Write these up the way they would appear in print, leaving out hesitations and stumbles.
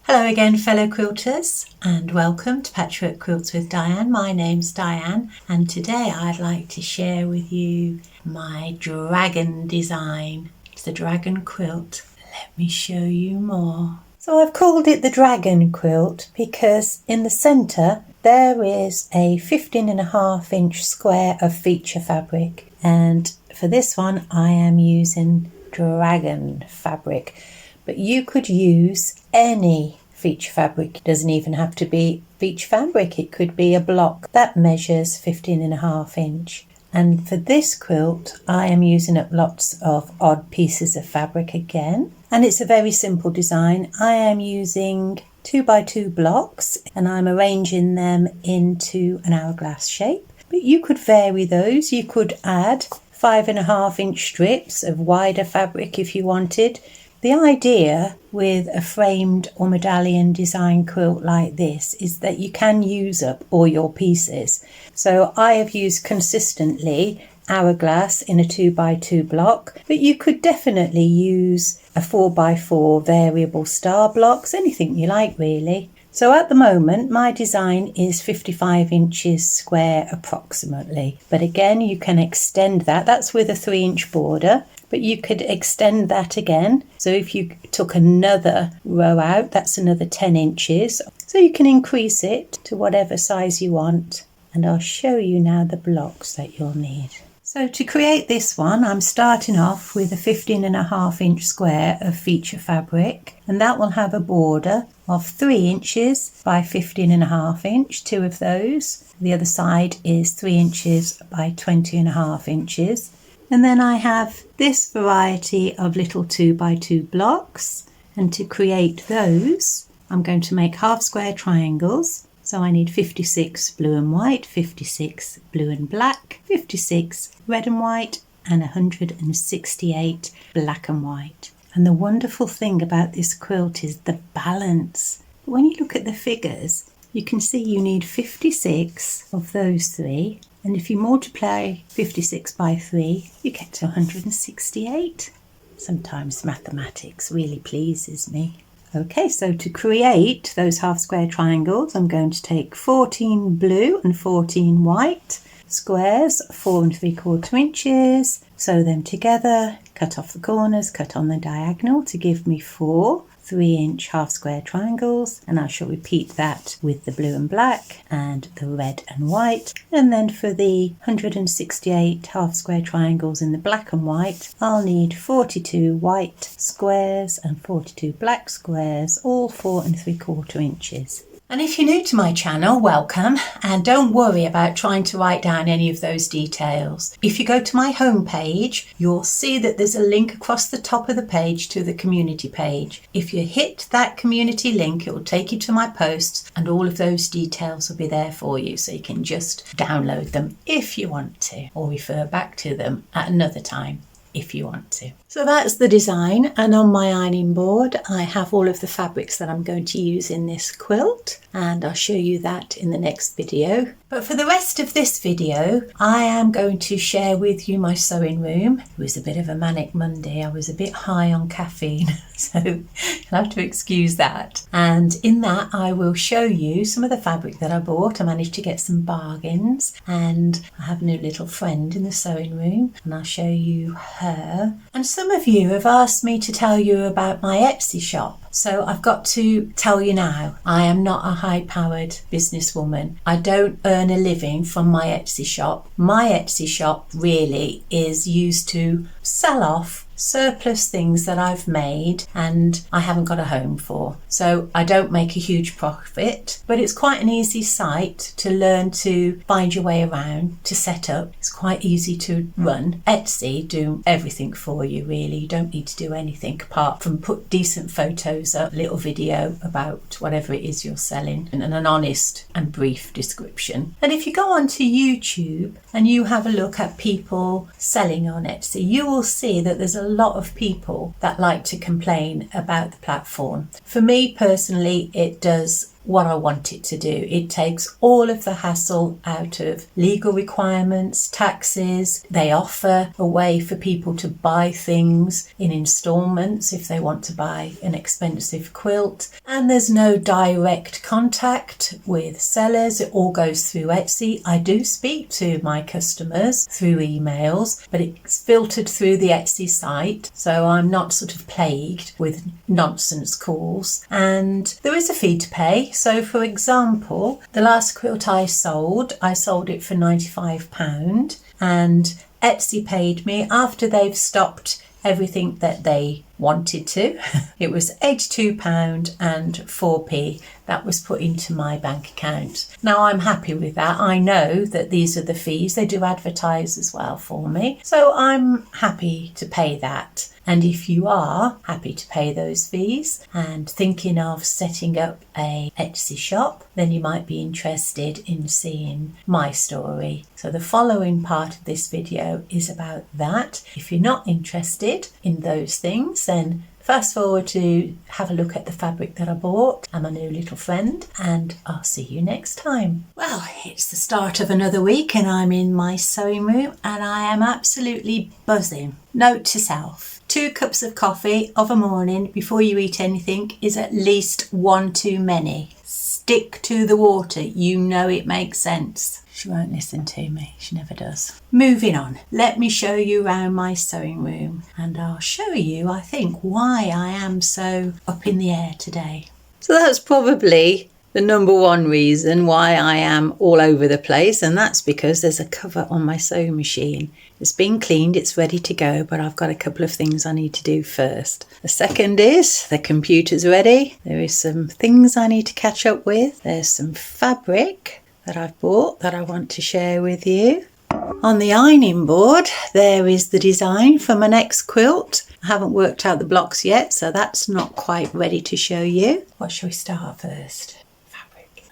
Hello again, fellow quilters, and welcome to Patchwork Quilts with Diane. My name's Diane, and today I'd like to share with you my dragon design. It's the Dragon Quilt. Let me show you more. So I've called it the Dragon Quilt because in the centre there is a 15.5-inch square of feature fabric, and for this one I am using dragon fabric. But you could use any feature fabric. It doesn't even have to be feature fabric. It could be a block that measures 15.5 inch. And for this quilt, I am using up lots of odd pieces of fabric again. And it's a very simple design. I am using 2x2 blocks and I'm arranging them into an hourglass shape. But you could vary those. You could add 5.5-inch strips of wider fabric if you wanted. The idea with a framed or medallion design quilt like this is that you can use up all your pieces. So I have used consistently hourglass in a 2x2 block, but you could definitely use a 4x4 variable star blocks, anything you like really. So at the moment my design is 55 inches square approximately, but again you can extend that. That's with a 3-inch border. But you could extend that again. So if you took another row out, that's another 10 inches. So you can increase it to whatever size you want. And I'll show you now the blocks that you'll need. So to create this one, I'm starting off with a 15.5-inch square of feature fabric. And that will have a border of 3 inches by 15.5 inch, 2 of those. The other side is 3 inches by 20.5 inches. And then I have this variety of little 2x2 blocks, and to create those I'm going to make half square triangles. So I need 56 blue and white, 56 blue and black, 56 red and white, and 168 black and white. And the wonderful thing about this quilt is the balance. When you look at the figures, you can see you need 56 of those three. And if you multiply 56 by 3, you get to 168. Sometimes mathematics really pleases me. Okay, so to create those half square triangles, I'm going to take 14 blue and 14 white squares, 4 3/4 inches, sew them together, cut off the corners, cut on the diagonal to give me 4 3-inch half square triangles, and I shall repeat that with the blue and black and the red and white. And then for the 168 half square triangles in the black and white, I'll need 42 white squares and 42 black squares, all 4 3/4 inches. And if you're new to my channel, welcome, and don't worry about trying to write down any of those details. If you go to my homepage, you'll see that there's a link across the top of the page to the community page. If you hit that community link, it will take you to my posts and all of those details will be there for you, so you can just download them if you want to, or refer back to them at another time if you want to. So that's the design, and on my ironing board I have all of the fabrics that I'm going to use in this quilt, and I'll show you that in the next video. But for the rest of this video I am going to share with you my sewing room. It was a bit of a manic Monday. I was a bit high on caffeine so you'll have to excuse that. And in that I will show you some of the fabric that I bought. I managed to get some bargains, and I have a new little friend in the sewing room and I'll show you her. And some of you have asked me to tell you about my Etsy shop. So I've got to tell you now, I am not a high-powered businesswoman. I don't earn a living from my Etsy shop. My Etsy shop really is used to sell off surplus things that I've made and I haven't got a home for. So I don't make a huge profit, but it's quite an easy site to learn to find your way around, to set up. It's quite easy to run. Etsy do everything for you really. You don't need to do anything apart from put decent photos up, little video about whatever it is you're selling, and an honest and brief description. And if you go onto YouTube and you have a look at people selling on Etsy, you will see that there's a lot of people that like to complain about the platform. For me personally, it does what I want it to do. It takes all of the hassle out of legal requirements, taxes. They offer a way for people to buy things in installments if they want to buy an expensive quilt. And there's no direct contact with sellers. It all goes through Etsy. I do speak to my customers through emails, but it's filtered through the Etsy site, so I'm not sort of plagued with nonsense calls. And there is a fee to pay. So for example, the last quilt I sold it for £95, and Etsy paid me after they've stopped everything that they wanted to. It was £82 and 4p that was put into my bank account. Now I'm happy with that. I know that these are the fees. They do advertise as well for me, so I'm happy to pay that. And if you are happy to pay those fees and thinking of setting up a Etsy shop, then you might be interested in seeing my story. So the following part of this video is about that. If you're not interested in those things, then fast forward to have a look at the fabric that I bought and my new little friend, and I'll see you next time. Well, it's the start of another week and I'm in my sewing room and I am absolutely buzzing. Note to self: 2 cups of coffee of a morning before you eat anything is at least one too many. Stick to the water. You know it makes sense. She won't listen to me. She never does. Moving on. Let me show you around my sewing room and I'll show you, I think, why I am so up in the air today. So that's probably the number one reason why I am all over the place, and that's because there's a cover on my sewing machine. It's been cleaned, it's ready to go, but I've got a couple of things I need to do first. The second is the computer's ready. There is some things I need to catch up with. There's some fabric that I've bought that I want to share with you. On the ironing board, there is the design for my next quilt. I haven't worked out the blocks yet, so that's not quite ready to show you. What shall we start first?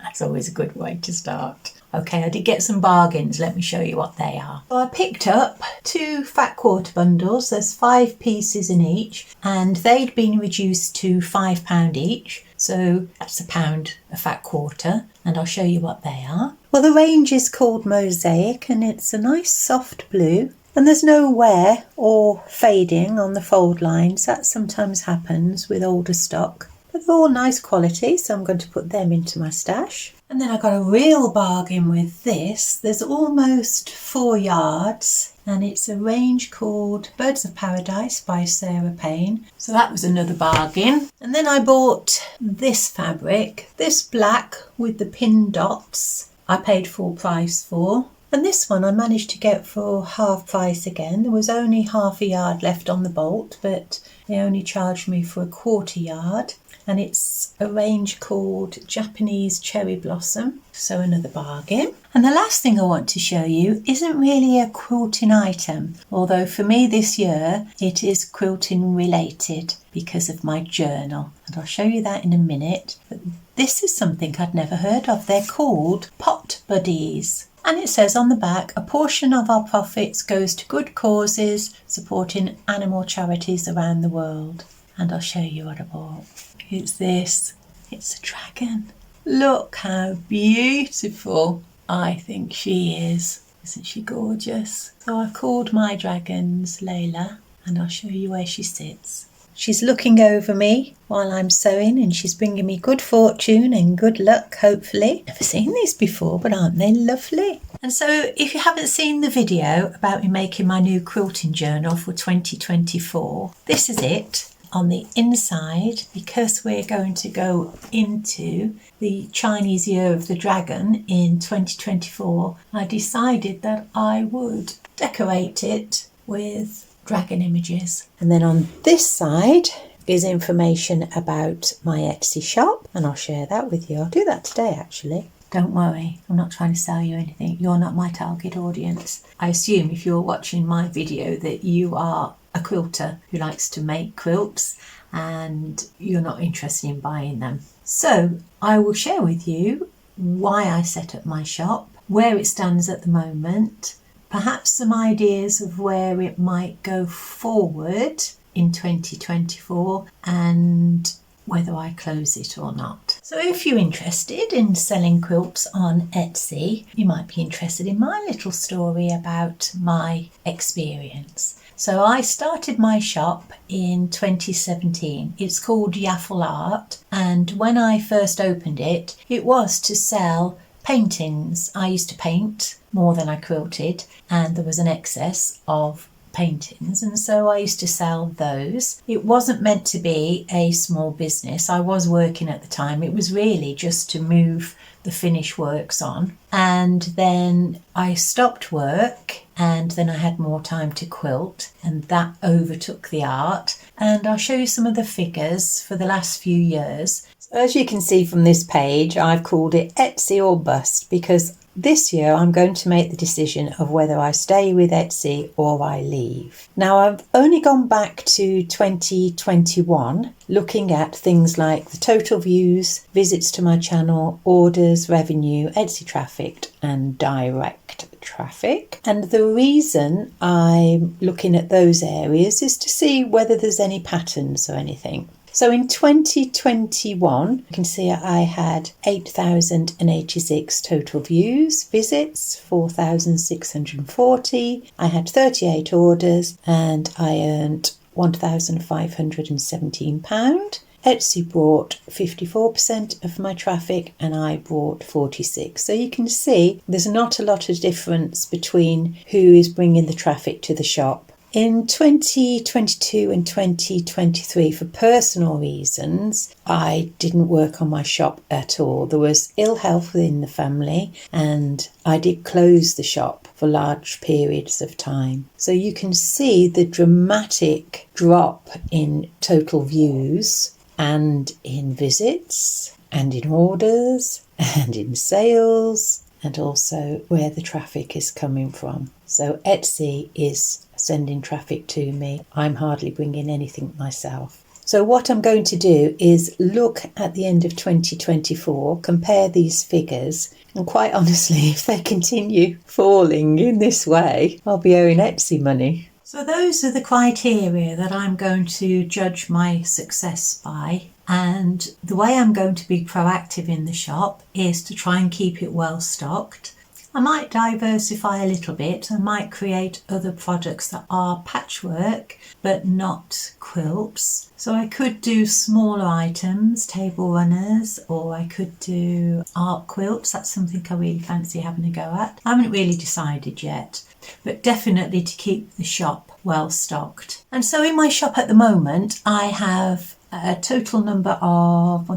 That's always a good way to start. Okay, I did get some bargains. Let me show you what they are. So I picked up 2 fat quarter bundles. There's 5 pieces in each, and they'd been reduced to £5 each. So that's £1 a fat quarter, and I'll show you what they are. Well, the range is called Mosaic, and it's a nice soft blue. And there's no wear or fading on the fold lines. That sometimes happens with older stock. But they're all nice quality, so I'm going to put them into my stash. And then I got a real bargain with this. There's almost 4 yards, and it's a range called Birds of Paradise by Sarah Payne. So that was another bargain. And then I bought this fabric, this black with the pin dots. I paid full price for. And this one I managed to get for half price again. There was only half a yard left on the bolt, but they only charged me for a 1/4 yard. And it's a range called Japanese Cherry Blossom, so another bargain. And the last thing I want to show you isn't really a quilting item, although for me this year it is quilting related because of my journal, and I'll show you that in a minute. But this is something I'd never heard of. They're called Pot Buddies. And it says on the back, a portion of our profits goes to good causes supporting animal charities around the world. And I'll show you what I bought. It's this. It's a dragon. Look how beautiful I think she is. Isn't she gorgeous? So I've called my dragons Layla, and I'll show you where she sits. She's looking over me while I'm sewing, and she's bringing me good fortune and good luck, hopefully. Never seen these before, but aren't they lovely? And so if you haven't seen the video about me making my new quilting journal for 2024, this is it. On the inside, because we're going to go into the Chinese Year of the Dragon in 2024, I decided that I would decorate it with dragon images. And then on this side is information about my Etsy shop, and I'll share that with you. I'll do that today actually. Don't worry, I'm not trying to sell you anything. You're not my target audience. I assume if you're watching my video that you are a quilter who likes to make quilts and you're not interested in buying them. So I will share with you why I set up my shop, where it stands at the moment, perhaps some ideas of where it might go forward in 2024, and whether I close it or not. So if you're interested in selling quilts on Etsy, you might be interested in my little story about my experience. So I started my shop in 2017. It's called Yaffle Art, and when I first opened it, it was to sell paintings. I used to paint more than I quilted, and there was an excess of paintings, and so I used to sell those. It wasn't meant to be a small business. I was working at the time. It was really just to move the finished works on, and then I stopped work, and then I had more time to quilt, and that overtook the art. And I'll show you some of the figures for the last few years. So as you can see from this page, I've called it Etsy or Bust, because this year I'm going to make the decision of whether I stay with Etsy or I leave. Now, I've only gone back to 2021 looking at things like the total views, visits to my channel, orders, revenue, Etsy traffic and direct traffic. And the reason I'm looking at those areas is to see whether there's any patterns or anything. So in 2021, you can see I had 8,086 total views, visits 4,640. I had 38 orders and I earned £1,517. Etsy brought 54% of my traffic and I brought 46%. So you can see there's not a lot of difference between who is bringing the traffic to the shop. In 2022 and 2023, for personal reasons, I didn't work on my shop at all. There was ill health within the family and I did close the shop for large periods of time. So you can see the dramatic drop in total views and in visits and in orders and in sales and also where the traffic is coming from. So Etsy is sending traffic to me. I'm hardly bringing anything myself. So what I'm going to do is look at the end of 2024, compare these figures, and quite honestly, if they continue falling in this way, I'll be owing Etsy money. So those are the criteria that I'm going to judge my success by. And the way I'm going to be proactive in the shop is to try and keep it well stocked. I might diversify a little bit. I might create other products that are patchwork but not quilts. So I could do smaller items, table runners, or I could do art quilts. That's something I really fancy having a go at. I haven't really decided yet, but definitely to keep the shop well stocked. And so in my shop at the moment, I have a total number of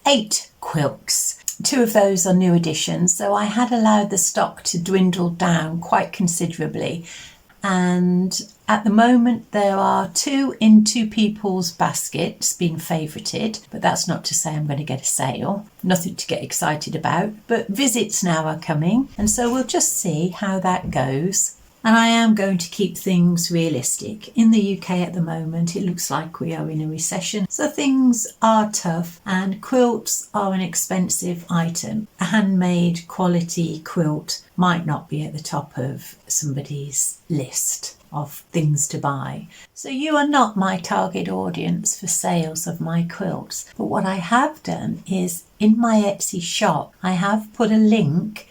8 quilts. 2 of those are new additions, so I had allowed the stock to dwindle down quite considerably. And at the moment there are 2 in 2 people's baskets being favourited, but that's not to say I'm going to get a sale. Nothing to get excited about, but visits now are coming, and so we'll just see how that goes. And I am going to keep things realistic. In the UK at the moment, it looks like we are in a recession, so things are tough and quilts are an expensive item. A handmade quality quilt might not be at the top of somebody's list of things to buy. So you are not my target audience for sales of my quilts. But what I have done is in my Etsy shop, I have put a link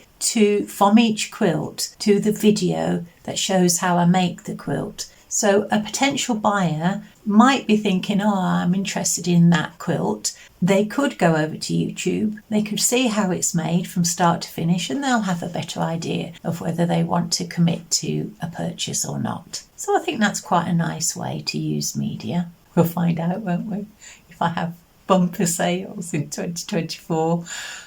from each quilt to the video that shows how I make the quilt. So a potential buyer might be thinking, oh, I'm interested in that quilt. They could go over to YouTube, they could see how it's made from start to finish, and they'll have a better idea of whether they want to commit to a purchase or not. So I think that's quite a nice way to use media. We'll find out, won't we, if I have bumper sales in 2024.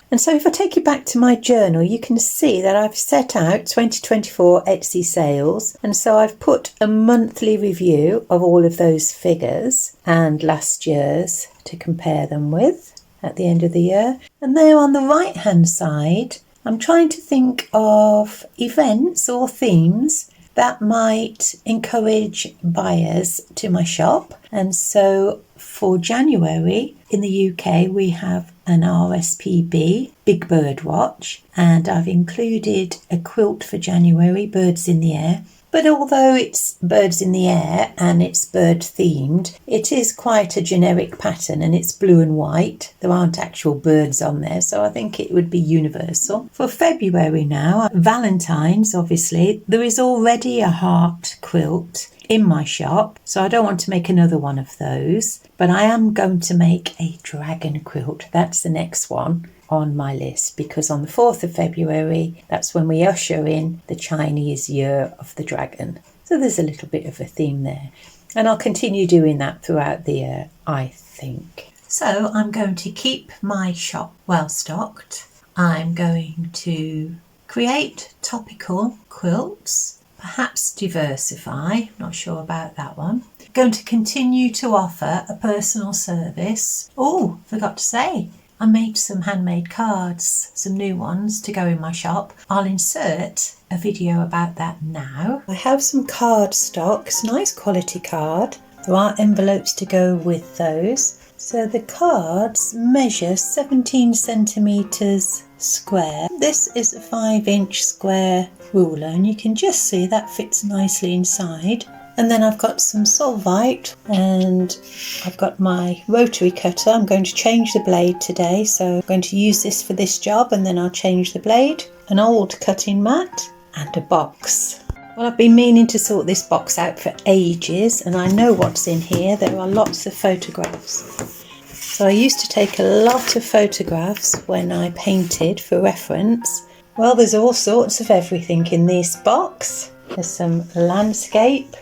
And so if I take you back to my journal, you can see that I've set out 2024 Etsy sales. And so I've put a monthly review of all of those figures and last year's to compare them with at the end of the year. And there on the right hand side, I'm trying to think of events or themes that might encourage buyers to my shop. And so for January in the UK, we have an RSPB, Big Bird Watch, and I've included a quilt for January, Birds in the Air. But although it's birds in the air and it's bird themed, it is quite a generic pattern and it's blue and white. There aren't actual birds on there, so I think it would be universal. For February now, Valentine's obviously, there is already a heart quilt in my shop, so I don't want to make another one of those, but I am going to make a dragon quilt. That's the next one on my list, because on the 4th of February, that's when we usher in the Chinese Year of the Dragon. So there's a little bit of a theme there. And I'll continue doing that throughout the year, I think. So I'm going to keep my shop well stocked. I'm going to create topical quilts, perhaps diversify, not sure about that one. Going to continue to offer a personal service. Oh, forgot to say, I made some handmade cards, some new ones to go in my shop. I'll insert a video about that now. I have some card stocks, nice quality card. There are envelopes to go with those. So the cards measure 17 centimetres square. This is a 5-inch square ruler, and you can just see that fits nicely inside. And then I've got some Solvite and I've got my rotary cutter. I'm going to change the blade today, so I'm going to use this for this job and then I'll change the blade. An old cutting mat and a box. Well, I've been meaning to sort this box out for ages and I know what's in here. There are lots of photographs. So I used to take a lot of photographs when I painted for reference. Well, there's all sorts of everything in this box. There's some landscape.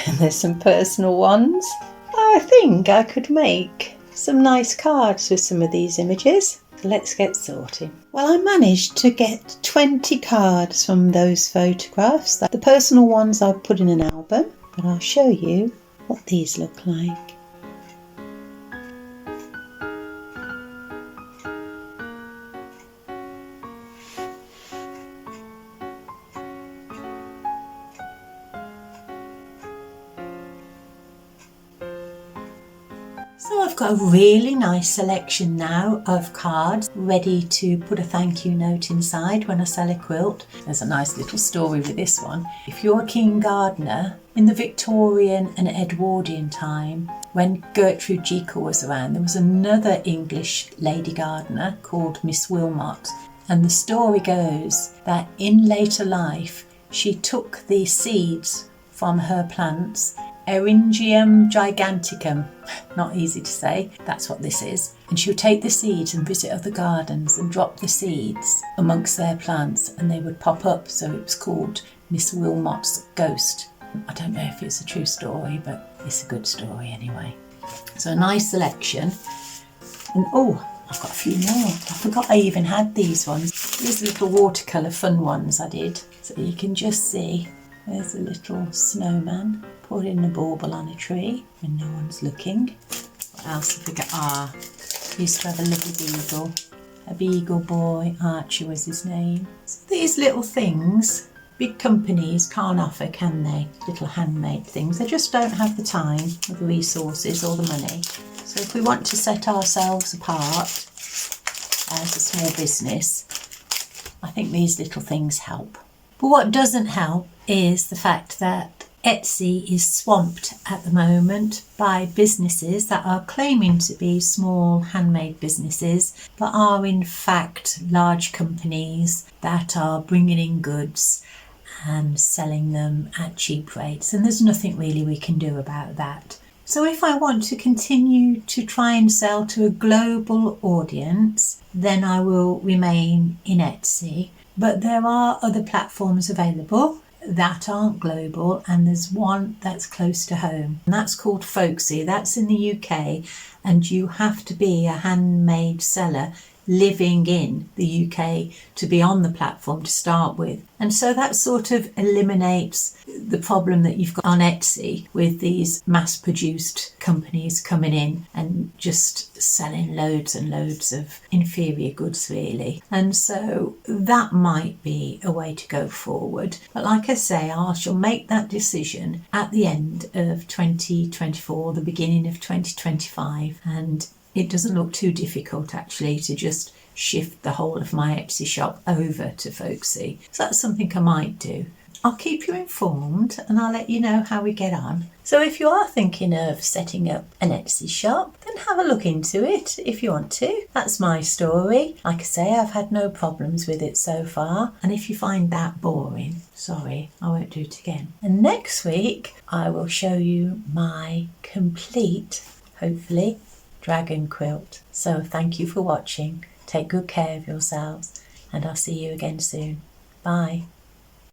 And there's some personal ones. I think I could make some nice cards with some of these images. Let's get sorted. Well, I managed to get 20 cards from those photographs. The personal ones I've put in an album, but I'll show you what these look like. So I've got a really nice selection now of cards ready to put a thank you note inside when I sell a quilt. There's a nice little story with this one. If you're a keen gardener, in the Victorian and Edwardian time, when Gertrude Jekyll was around, there was another English lady gardener called Miss Wilmot. And the story goes that in later life, she took the seeds from her plants, Eryngium giganticum, not easy to say, that's what this is. And she would take the seeds and visit other gardens and drop the seeds amongst their plants and they would pop up, so it was called Miss Wilmot's ghost. I don't know if it's a true story, but it's a good story anyway. So a nice selection. And oh, I've got a few more. I forgot I even had these ones. These little watercolour fun ones I did. So you can just see, there's a little snowman putting a bauble on a tree when no one's looking. What else have we got? I used to have a lovely beagle. A beagle boy, Archie was his name. So these little things, big companies can't offer, can they? Little handmade things. They just don't have the time or the resources or the money. So if we want to set ourselves apart as a small business, I think these little things help. But what doesn't help is the fact that Etsy is swamped at the moment by businesses that are claiming to be small handmade businesses, but are in fact large companies that are bringing in goods and selling them at cheap rates. And there's nothing really we can do about that. So if I want to continue to try and sell to a global audience, then I will remain in Etsy. But there are other platforms available that aren't global, and there's one that's close to home, and that's called Folksy. That's in the UK, and you have to be a handmade seller living in the UK to be on the platform to start with. And so that sort of eliminates the problem that you've got on Etsy with these mass-produced companies coming in and just selling loads and loads of inferior goods, really. And so that might be a way to go forward. But like I say, I shall make that decision at the end of 2024, the beginning of 2025, and it doesn't look too difficult actually to just shift the whole of my Etsy shop over to Folksy. So that's something I might do. I'll keep you informed and I'll let you know how we get on. So if you are thinking of setting up an Etsy shop, then have a look into it if you want to. That's my story. Like I say, I've had no problems with it so far. And if you find that boring, sorry, I won't do it again. And next week, I will show you my complete, hopefully, dragon quilt. So thank you for watching. Take good care of yourselves and I'll see you again soon. Bye.